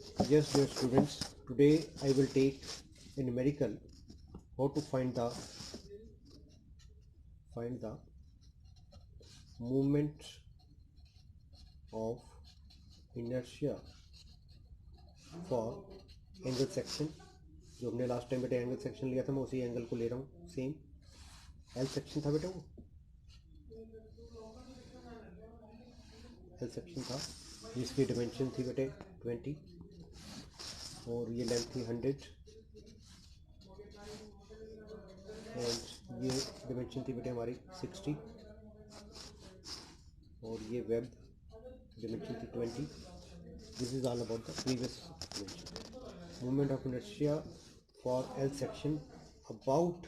Yes, dear students, today I will take a numerical how to find the movement of inertia for angle section. जो हमने last time बेटे angle section लिया था, मैं उसी angle को ले रहा हूँ। सेम एल सेक्शन था बेटा, वो एल सेक्शन था जिसकी डिमेंशन थी बेटे 20 और ये लेंथ थी 100 एंड ये डिमेंशन थी बेटे हमारी 60 और ये web dimension to 20. This is all about the previous dimension. Moment of inertia for L section about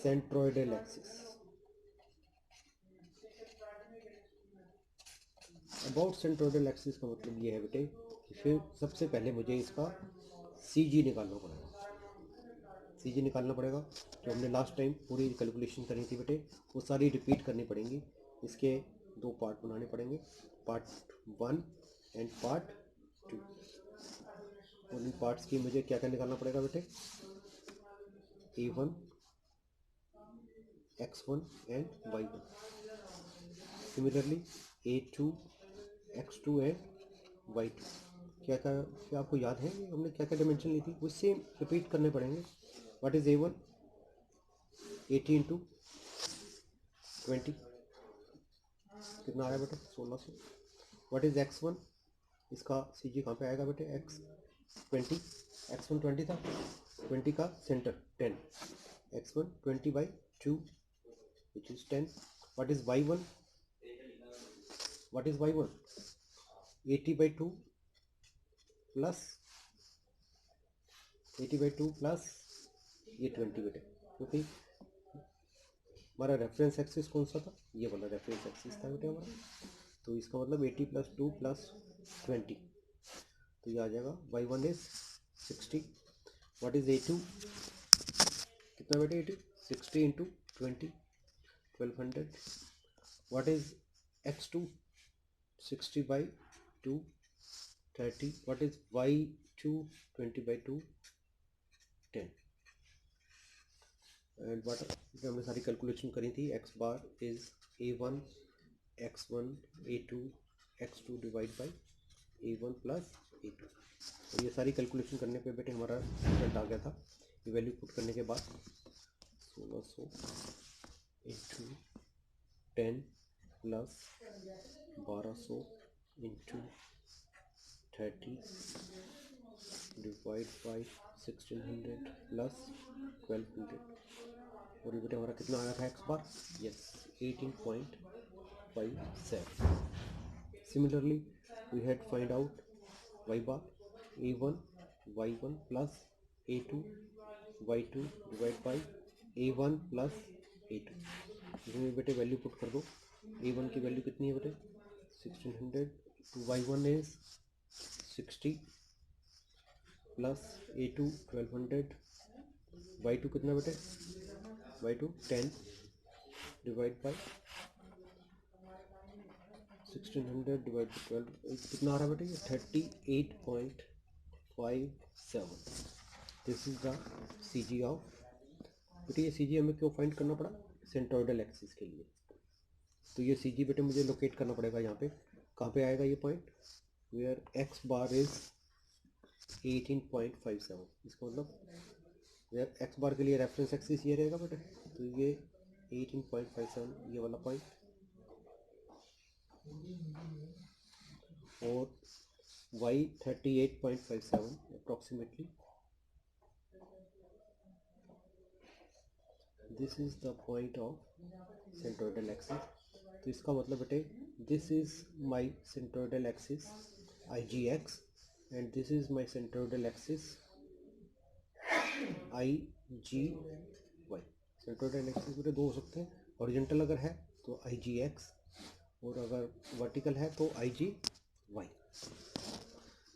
centroidal axis. About centroidal axis का मतलब ये है बेटे कि फिर सबसे पहले मुझे इसका CG निकालना पड़ेगा। CG निकालना पड़ेगा जो हमने लास्ट टाइम पूरी कैलकुलेशन करी थी बेटे, वो सारी रिपीट करनी पड़ेंगी। इसके दो पार्ट बनाने पड़ेंगे, पार्ट 1 एंड पार्ट 2। और इन पार्ट्स की मुझे क्या क्या निकालना पड़ेगा बेटे, A1, X1 and Y1। Similarly A2, X2 and Y2। क्या आपको याद है हमने क्या क्या डायमेंशन ली थी, वो सेम रिपीट करने पड़ेंगे। व्हाट इज A1, 80 इंटू 20 कितना आया बेटे, 1600। व्हाट इज X1, इसका CG कहाँ पे आएगा बेटे, X20, X1 20 था, 20 का centre 10, X1 20/2 which is 10. What is Y1, 80/2 plus 80/2 plus ये 20 बेटे, क्योंकि हमारा रेफरेंस एक्सिस कौन सा था, ये वाला रेफरेंस एक्सिस था बेटे हमारा। तो इसका मतलब 80 + 2 + 20, तो ये आ जाएगा Y1 is 60। What is A2, कितना बेटे, 80, 60 into 20, 1200। What is X2, 60/2, 30। What is Y2, 20/2, 10। And what जो हमने सारी कैलकुलेशन करी थी, X bar is A1, X1, A2, X2 divide by A1 + A2। और ये सारी कैलकुलेशन करने पे बेटे हमारा रिजल्ट आ गया था। ये वैल्यू पुट करने के बाद 1600 into 10 plus 1200 into 30 divide by 1600 plus 1200। और ये बेटे हमारा कितना आया था X bar, yes 18.57। Similarly we had find out Y bar, A1 Y1 plus A2 Y2 divide by A1 plus A2। इसमें बेटे वैल्यू पुट कर दो। A1 की वैल्यू कितनी है बेटे, 1600, Y1 is 60 plus A2 1200, Y2 कितना बेटे, Y2 10 divide by 1600 divide by 12, कितना आ रहा है बेटे, 38.57। This is the CG of बेटे। ये CG हमें क्यों फाइंड करना पड़ा, सेंट्रोइडल एक्सिस के लिए। तो ये CG बेटे मुझे लोकेट करना पड़ेगा यहाँ पे, कहाँ पे आएगा ये point, where X bar is 18.57। इसका मतलब वेयर X बार के लिए रेफरेंस एक्सिस ये रहेगा बेटे, तो ये 18.57 ये वाला पॉइंट, और Y 38.57 approximately. This is the point of centroidal axis. तो इसका मतलब बेटे this is my centroidal axis IGX and this is my centroidal axis IGY। Centroidal axis बेटे दो हो सकते हैं, हॉरिजॉन्टल अगर है तो IGX और अगर वर्टिकल है तो IGY।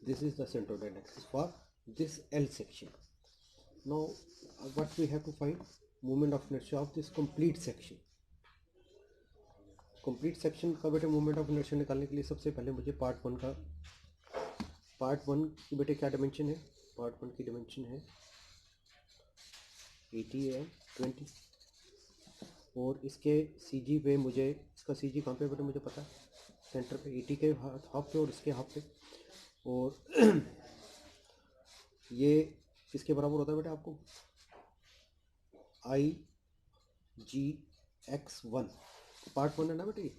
This is the centroidal axis for this L section. Now what we have to find, moment of inertia of this complete section। Complete section का बेटे मोमेंट ऑफ इनर्शिया निकालने के लिए सबसे पहले मुझे पार्ट 1 का पार्ट वन की बेटे क्या डायमेंशन है, पार्ट वन की डायमेंशन है 80 है 20, और इसके सी जी पे मुझे, इसका सी जी कहाँ पे बेटे मुझे पता है, सेंटर पे 80 के हाफ पे और इसके हाफ पे, और ये किसके बराबर होता है बेटा आपको, आई G X one, part one है ना बेटे,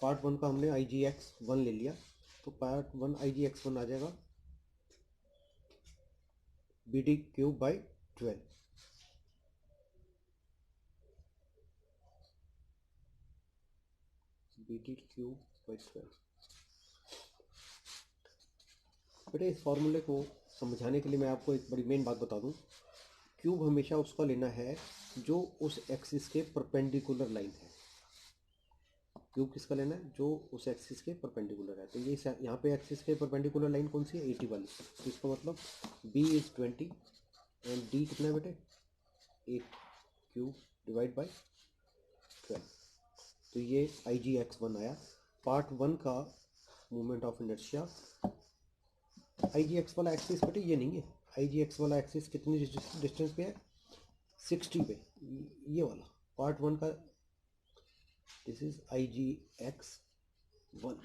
पार्ट वन का हमने आई जी एक्स वन ले लिया, तो part one I G X one आ जाएगा B D cube by 12, B D cube by 12। बेटे इस फॉर्मूले को समझाने के लिए मैं आपको एक बड़ी मेन बात बता दूं, क्यूब हमेशा उसका लेना है जो उस एक्सिस के परपेंडिकुलर लाइन है। क्यूब किसका लेना है, जो उस एक्सिस के परपेंडिकुलर है। तो ये यहाँ पे एक्सिस के परपेंडिकुलर लाइन कौन सी है, 80 वाली। तो इसका मतलब b इज 20 एंड d कितना है बेटे, 8 क्यूब डिवाइड बाई 12। तो ये आई जी एक्स वन आया। पार्ट वन का movement of inertia, I G X वाला एक्सिस बेटे ये नहीं है, आई जी एक्स वाला एक्सिस कितनी डिस्टेंस पे है, 60 पे, ये वाला पार्ट वन का, this is I G X one.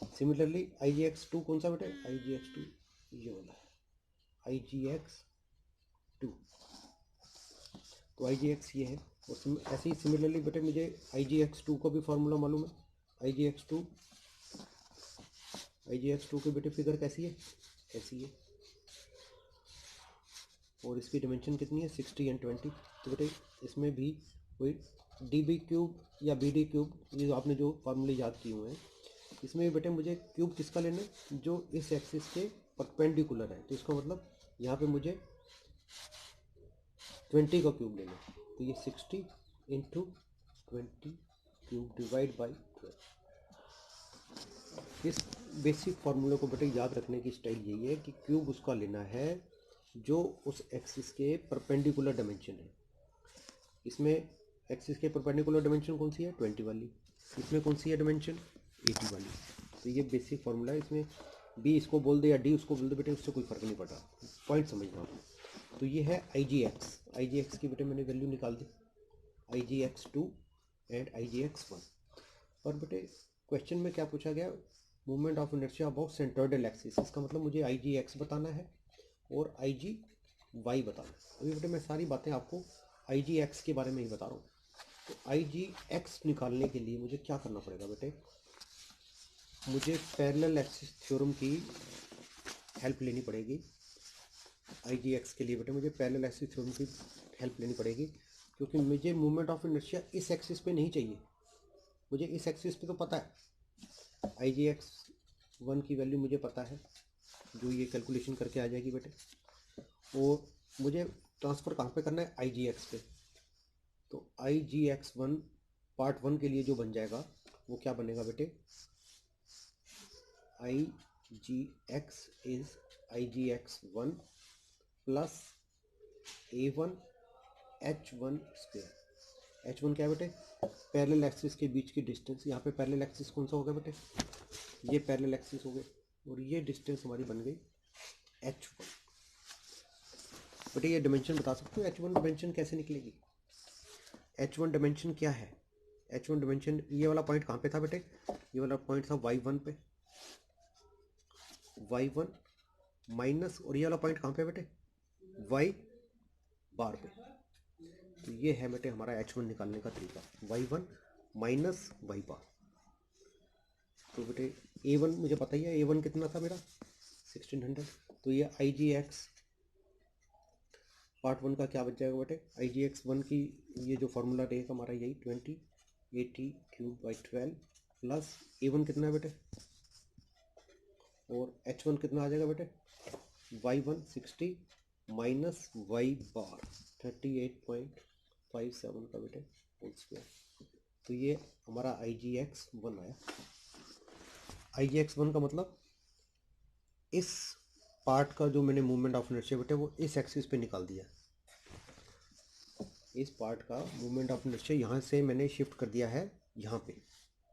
Similarly I G X two कौन सा बेटे, आई जी एक्स टू ये वाला है, आई जी एक्स टू, तो आई जी एक्स ये है। और ऐसे ही सिमिलरली बेटे मुझे आई जी एक्स टू का भी फॉर्मूला मालूम है, I G X two, I G X two के बेटे फिगर कैसी है, ऐसी है, और इसकी डिमेंशन कितनी है 60 एंड 20। तो बेटे इसमें भी कोई डी बी क्यूब या बी डी क्यूब, ये जो आपने जो फार्मूले याद किए हुए हैं, इसमें भी बेटे मुझे क्यूब किसका लेना है, जो इस एक्सिस के परपेंडिकुलर है। तो इसका मतलब यहाँ पे मुझे 20 का क्यूब लेना है, तो ये 60 इंटू 20 क्यूब डिवाइड बाई 12। इस बेसिक फार्मूले को बेटे याद रखने की स्टाइल यही है कि क्यूब उसका लेना है जो उस एक्सिस के परपेंडिकुलर डायमेंशन है। इसमें एक्सिस के परपेंडिकुलर डायमेंशन कौन सी है, 20 वाली, इसमें कौन सी है डायमेंशन, 80 वाली। तो ये बेसिक फार्मूला है। इसमें बी इसको बोल दे या डी उसको बोल दे बेटे, उससे कोई फ़र्क नहीं पड़ रहा, पॉइंट समझना हो। तो ये है I G x, I G x की बेटे मैंने वैल्यू निकाल दी, I G X two and I G X one. और बेटे क्वेश्चन में क्या पूछा गया, movement of inertia about centroidal axis, इसका मतलब मुझे आई जी एक्स बताना है और आई जी वाई बताना है। अभी बेटे मैं सारी बातें आपको आई जी एक्स के बारे में ही बता रहा हूँ। तो आई जी एक्स निकालने के लिए मुझे क्या करना पड़ेगा बेटे, मुझे पैरेलल एक्सिस थ्योरम की हेल्प लेनी पड़ेगी। आई जी एक्स के लिए बेटे मुझे पैरेलल एक्सिस थ्योरम की हेल्प लेनी पड़ेगी, क्योंकि मुझे मूवमेंट ऑफ इनर्शिया इस एक्सिस पे नहीं चाहिए, मुझे इस एक्सिस पे तो पता है, आई जी एक्स वन की वैल्यू मुझे पता है, जो ये कैलकुलेशन करके आ जाएगी बेटे, और मुझे ट्रांसफ़र कहाँ पे करना है, आई जी एक्स पे। तो I G X one part one के लिए जो बन जाएगा वो क्या बनेगा बेटे, I G X is I G X one plus A one H one square. H one क्या है बेटे, पैरेलल एक्सिस के बीच की डिस्टेंस। यहाँ पे पैरेलल एक्सिस कौन सा होगा बेटे, ये पैरेलल एक्सिस हो गए, और ये डिस्टेंस हमारी बन गई एच वन। बेटे ये डायमेंशन बता सकते हो, एच वन डायमेंशन कैसे निकलेगी, एच वन डायमेंशन क्या है, एच वन डायमेंशन, ये वाला पॉइंट कहाँ पे था बेटे, ये वाला पॉइंट था वाई वन पे, वाई वन माइनस, और ये वाला पॉइंट कहाँ पे बेटे, वाई बार पे। तो ये है बेटे हमारा एच वन निकालने का तरीका, वाई वन माइनस वाई बार। तो बेटे ए वन मुझे पता ही है, ए वन कितना था मेरा 1600। तो ये I G x part one का क्या बच जाएगा बेटे, आई जी एक्स वन की ये जो फार्मूला रहेगा हमारा यही 20 80 cube by 12 plus A one कितना है बेटे, और एच वन कितना आ जाएगा बेटे, वाई वन 60 माइनस वाई बार 38.57 का बेटे होल स्क्वायर। तो ये हमारा आई जी एक्स वन आया। आई जी एक्स वन का मतलब इस पार्ट का जो मैंने मूवमेंट ऑफ इनर्शिया बेटे वो इस एक्सिस पे निकाल दिया, इस पार्ट का मूवमेंट ऑफ इनर्शिया यहाँ से मैंने शिफ्ट कर दिया है यहाँ पे।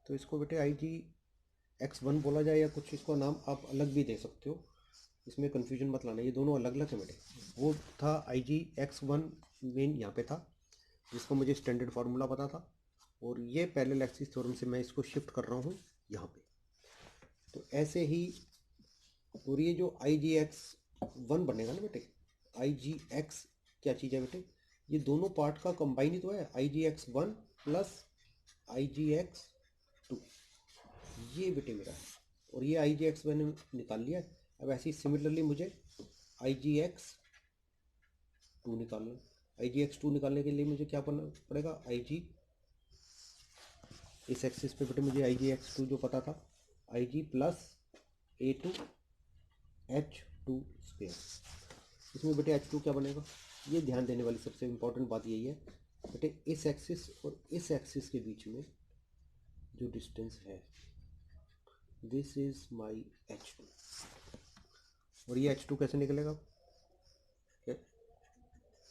तो इसको बेटे आई जी x1 बोला जाए या कुछ इसका नाम आप अलग भी दे सकते हो, इसमें कन्फ्यूजन मत लाना, ये दोनों अलग अलग है बेटे। वो था I G X one main यहाँ पे था जिसका मुझे स्टैंडर्ड फार्मूला पता था, और ये पैरेलल एक्सिस थ्योरम से मैं इसको शिफ्ट कर रहा हूँ यहाँ पे। तो ऐसे ही, और ये जो आई जी एक्स वन बनेगा ना बेटे, आई जी एक्स क्या चीज़ है बेटे, ये दोनों पार्ट का कंबाइन ही तो है, I G X one plus I G X two, ये बेटे मेरा है। और ये आई जी एक्स मैंने निकाल लिया है। अब ऐसे ही सिमिलरली मुझे आई जी एक्स टू निकालना है। आई जी एक्स टू निकालने के लिए मुझे क्या करना पड़ेगा, आई जी, इस एक्सिस पे बेटे मुझे आई जी एक्स टू जो पता था, I G plus A two H two square. इसमें बेटे एच टू क्या बनेगा, ये ध्यान देने वाली सबसे इम्पोर्टेंट बात यही है बेटे, इस एक्सिस और इस एक्सिस के बीच में जो डिस्टेंस है, this is my H two. और ये एच टू कैसे निकलेगा,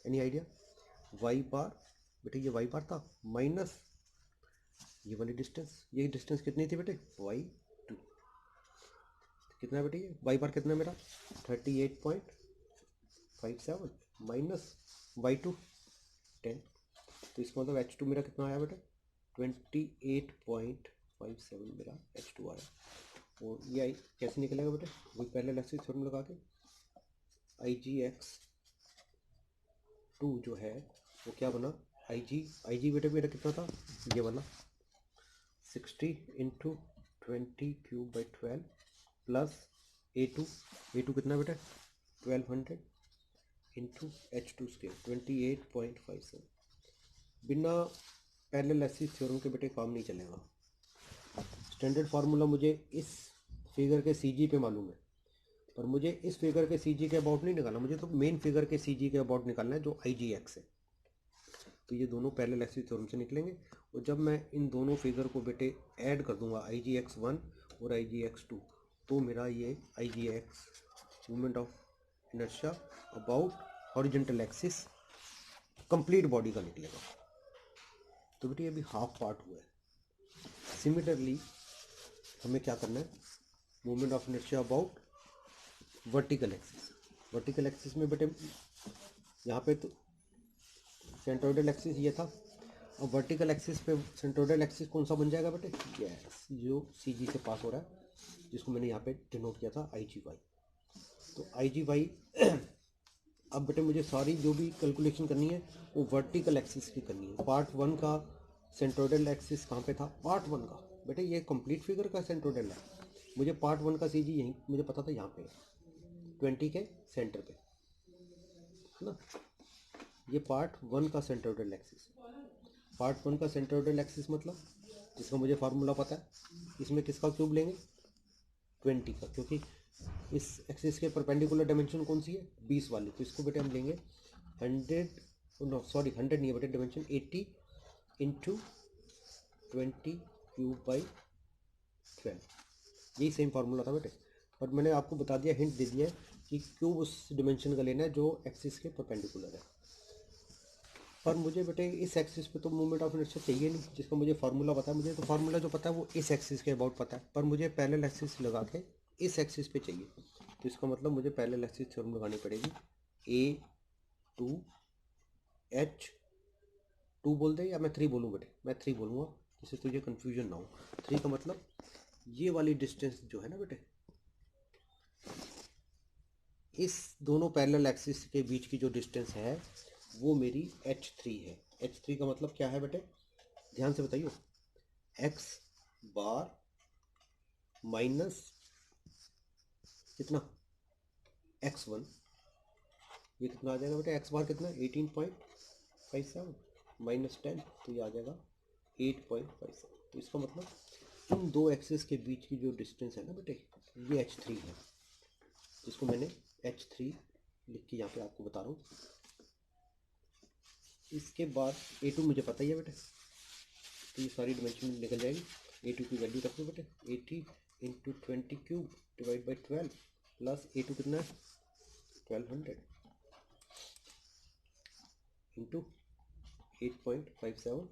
एनी आइडिया, वाई बार बेटे, ये वाई बार था माइनस ये वाली डिस्टेंस, ये डिस्टेंस कितनी थी बेटे, वाई टू। कितना है बेटे, ये वाई बार कितना है मेरा 38.57 माइनस वाई टू 10। तो इसका मतलब एच टू मेरा कितना आया बेटे 28.57 मेरा एच टू आया। और ये आई कैसे निकलेगा बेटे, वही पैरेलल एक्सिस थ्योरम लगा के, आई जी एक्स टू जो है वो क्या बना, आई जी बेटे मेरा कितना था, ये बना 60 into 20 cube by 12 plus A two कितना बेटा 1200 इंटू एच टू स्केयर 28.57। बिना पैरेलल एक्सिस थ्योरम के बेटे काम नहीं चलेगा। स्टैंडर्ड फार्मूला मुझे इस फिगर के सी जी पे मालूम है, पर मुझे इस फिगर के सी जी के अबाउट नहीं निकालना, मुझे तो मेन फिगर के सी जी के अबाउट निकालना है जो आई जी एक्स है। तो ये दोनों पैरेलल एक्सिस थ्योरम से निकलेंगे, और जब मैं इन दोनों फिगर को बेटे ऐड कर दूंगा आई जी एक्स वन और आई जी एक्स टू, तो मेरा ये I G X movement of inertia about horizontal axis complete body का निकलेगा। तो बेटे अभी हाफ पार्ट हुआ है। सिमिलरली हमें क्या करना है, movement of inertia about vertical axis. Vertical axis में बेटे यहाँ पे तो सेंट्रोइडल एक्सिस ये था, अब वर्टिकल एक्सिस पे सेंट्रोइडल एक्सिस कौन सा बन जाएगा बेटे, यस, जो सी जी से पास हो रहा है, जिसको मैंने यहाँ पे डिनोट किया था आई जी वाई। तो आई जी वाई अब बेटे मुझे सारी जो भी कैलकुलेशन करनी है वो वर्टिकल एक्सिस की करनी है। पार्ट वन का सेंट्रोइडल एक्सिस कहाँ पे था, पार्ट वन का बेटे ये कंप्लीट फिगर का सेंट्रोइडल है, मुझे पार्ट वन का सी जी यहीं मुझे पता था, यहाँ पे 20 के सेंटर पे है ना। ये पार्ट वन का सेंट्रोइडल एक्सिस, पार्ट वन का सेंट्रोइडल एक्सिस मतलब जिसका मुझे फार्मूला पता है, इसमें किसका क्यूब लेंगे 20 का, क्योंकि इस एक्सिस के परपेंडिकुलर डायमेंशन कौन सी है 20 वाली, तो इसको बेटे हम लेंगे 100, नो सॉरी 100 नहीं है बेटे, डायमेंशन 80 इंटू 20 क्यूब बाई 12, यही सेम फार्मूला था बेटे, पर मैंने आपको बता दिया, हिंट दे दिया है कि क्यूब उस डायमेंशन का लेना है जो एक्सिस के परपेंडिकुलर है। पर मुझे बेटे इस एक्सिस पे तो मूवमेंट ऑफ इनर्शिया चाहिए नहीं, जिसका मुझे फार्मूला पता है, मुझे तो फार्मूला जो पता है वो इस एक्सिस के अबाउट पता है, पर मुझे पैरेलल एक्सिस लगा के इस एक्सिस पे चाहिए। तो इसका मतलब मुझे पैरेलल एक्सिस थ्योरम लगानी पड़ेगी, ए टू एच टू बोल दे या मैं 3 बोलूँ बेटे, मैं 3 बोलूँगा जिससे तुझे कन्फ्यूजन ना हो। 3 का मतलब ये वाली डिस्टेंस जो है ना बेटे, इस दोनों पैरेलल एक्सिस के बीच की जो डिस्टेंस है वो मेरी h3 है। h3 का मतलब क्या है बेटे, ध्यान से बताइए, x बार माइनस कितना x1, ये कितना आ जाएगा बेटे, x बार कितना 18.57 माइनस 10, तो ये आ जाएगा 8.57। तो इसका मतलब इन दो एक्सिस के बीच की जो डिस्टेंस है ना बेटे, ये h3 है, जिसको मैंने h3 लिख के यहाँ पे आपको बता रहा हूँ। इसके बाद a2 मुझे पता ही है बेटे, तो ये सारी डिमेंशन निकल जाएगी। a2 की वैल्यू रख लो बेटे, 80 into 20 cube divide by 12 plus a2 कितना है 1200 इंटू 8.57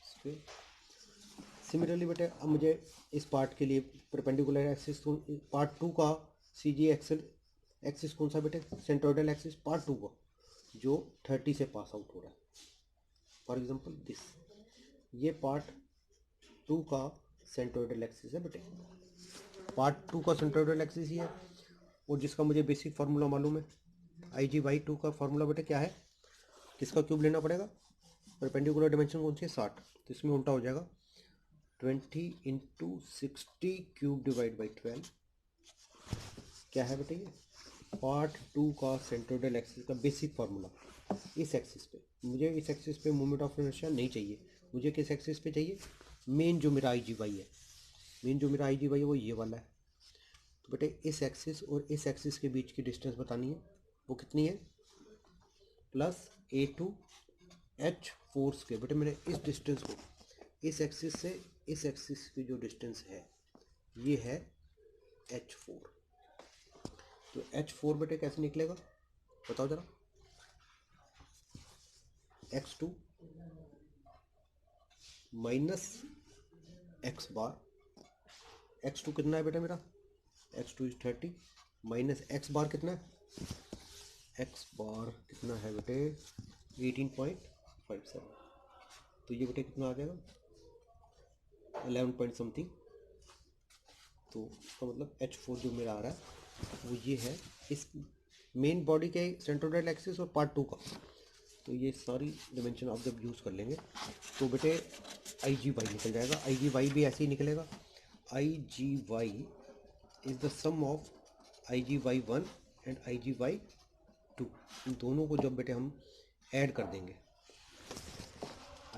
स्क्वेयर। सिमिलरली बेटे अब मुझे इस पार्ट के लिए परपेंडिकुलर एक्सिस पार्ट 2 का सी जी एक्सिस कौन सा बेटे, सेंट्रोइडल एक्सिस पार्ट 2 का जो 30 से पास आउट हो रहा है। फॉर एग्जांपल दिस, ये पार्ट 2 का सेंट्रोइडल एक्सिस है बेटे, पार्ट 2 का सेंट्रोइडल एक्सिस ही है, और जिसका मुझे बेसिक फार्मूला मालूम है IG/2 का फार्मूला बेटे क्या है, किसका क्यूब लेना पड़ेगा, परपेंडिकुलर डायमेंशन कौन सी है 60, तो इसमें उल्टा हो जाएगा 20 × 60 क्यूब डिवाइड बाई 12 क्या है बेटे, ये पार्ट 2 का सेंट्रोइडल एक्सिस का बेसिक फार्मूला। इस एक्सिस पे मुझे, इस एक्सिस पे मोमेंट ऑफ इनर्शिया नहीं चाहिए, मुझे किस एक्सिस पे चाहिए, मेन जो मेरा IG/y है, मेन जो मेरा IG/y है वो ये वाला है। तो बेटे इस एक्सिस और इस एक्सिस के बीच की डिस्टेंस बतानी है, वो कितनी है, प्लस A2H4 के। बेटे मैंने इस डिस्टेंस को इस एक्सिस से इस एक्सिस की जो डिस्टेंस है ये है H4। तो H4 बेटे कैसे निकलेगा बताओ जरा, x2 माइनस एक्स बार, x2 कितना है बेटा मेरा, x2 इज 30 माइनस एक्स बार कितना है, एक्स बार कितना है बेटे 18.57, तो ये बेटे कितना आ जाएगा 11 पॉइंट समथिंग। तो इसका मतलब H4 जो मेरा आ रहा है वो ये है इस मेन बॉडी के सेंट्रोइडल एक्सिस और पार्ट 2 का। तो ये सारी डिमेंशन आप जब यूज़ कर लेंगे तो बेटे IG/y निकल जाएगा, IG/y भी ऐसे ही निकलेगा, IG/y is the sum of IG/y1 and IG/y2, इन दोनों को जब बेटे हम ऐड कर देंगे,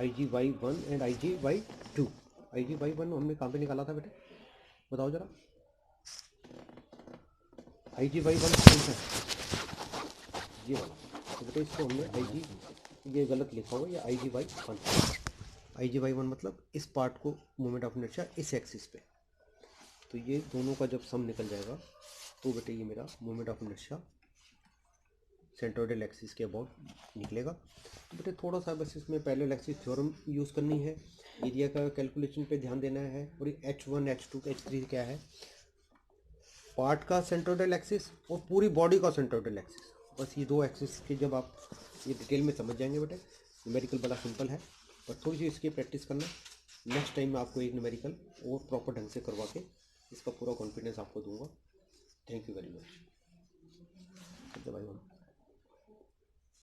IG/y1 एंड IG/y2, IG/y1 हमने कहाँ पे निकाला था बेटे बताओ जरा, IG/y1 कौन सा है, ये वाला, तो बेटे इसको हमने IG, ये गलत लिखा हुआ, ये IG/y1 मतलब इस पार्ट को मोमेंट ऑफ इनर्शिया इस एक्सिस पे, तो ये दोनों का जब सम निकल जाएगा तो बेटे ये मेरा moment of inertia centroidal axis के अबाउट निकलेगा। तो बेटे थोड़ा सा बस इसमें पैरेलल एक्सिस थ्योरम यूज़ करनी है, एरिया का कैलकुलेशन पे ध्यान देना है, और ये H1 H2 H3 क्या है, पार्ट का सेंट्रोइडल एक्सिस और पूरी बॉडी का सेंट्रोइडल एक्सिस, बस ये दो एक्सिस के जब आप ये डिटेल में समझ जाएंगे बेटे, न्यूमेरिकल बड़ा सिंपल है, पर थोड़ी सी इसकी प्रैक्टिस करना, नेक्स्ट टाइम मैं आपको एक न्यूमेरिकल और प्रॉपर ढंग से करवा के इसका पूरा कॉन्फिडेंस आपको दूंगा। Thank you very much.